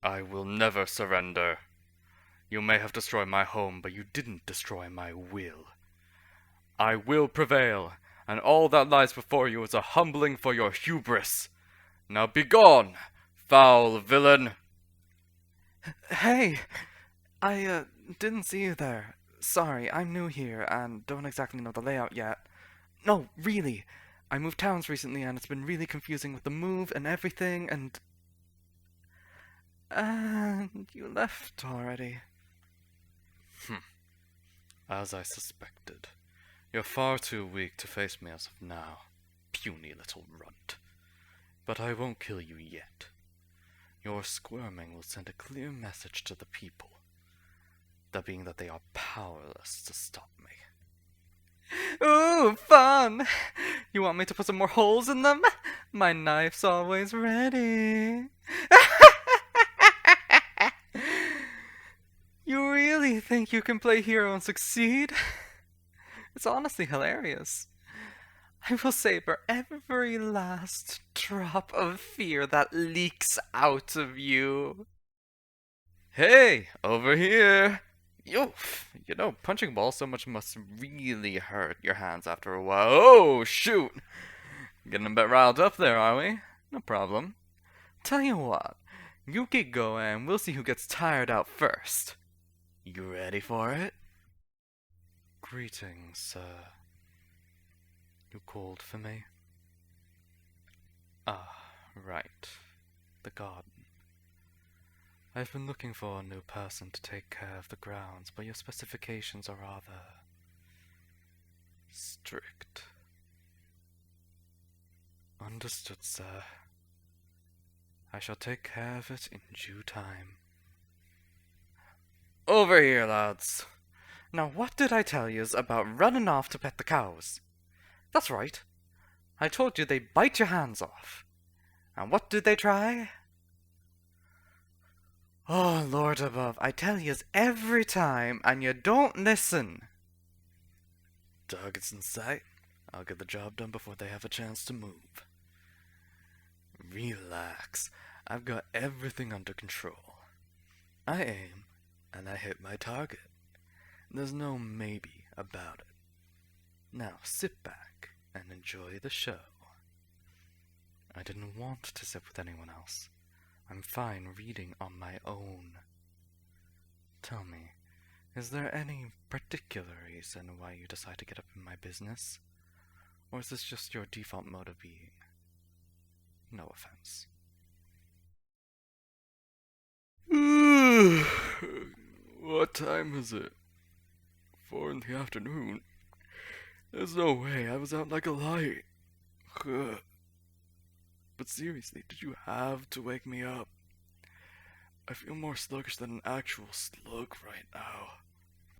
I will never surrender. You may have destroyed my home, but you didn't destroy my will. I will prevail, and all that lies before you is a humbling for your hubris. Now begone, foul villain! Hey, I didn't see you there. Sorry, I'm new here and don't exactly know the layout yet. No, really. I moved towns recently and it's been really confusing with the move and everything and... And you left already. As I suspected. You're far too weak to face me as of now, puny little runt. But I won't kill you yet. Your squirming will send a clear message to the people, that being that they are powerless to stop me. Ooh, fun! You want me to put some more holes in them? My knife's always ready. You really think you can play hero and succeed? It's honestly hilarious. I will savor every last drop of fear that leaks out of you. Hey, over here! Punching balls so much must really hurt your hands after a while. Oh, shoot! Getting a bit riled up there, are we? No problem. Tell you what, you keep going and we'll see who gets tired out first. You ready for it? Greetings, sir. You called for me? Ah, right. The garden. I've been looking for a new person to take care of the grounds, but your specifications are rather strict. Understood, sir. I shall take care of it in due time. Over here, lads. Now what did I tell yous about running off to pet the cows? That's right. I told you they bite your hands off. And what did they try? Oh, Lord above, I tell yous every time, and you don't listen. Target's in sight. I'll get the job done before they have a chance to move. Relax. I've got everything under control. I aim, and I hit my target. There's no maybe about it. Now sit back and enjoy the show. I didn't want to sit with anyone else. I'm fine reading on my own. Tell me, is there any particular reason why you decide to get up in my business? Or is this just your default mode of being? No offense. What time is it? 4 in the afternoon. There's no way, I was out like a light. But seriously, did you have to wake me up? I feel more sluggish than an actual slug right now.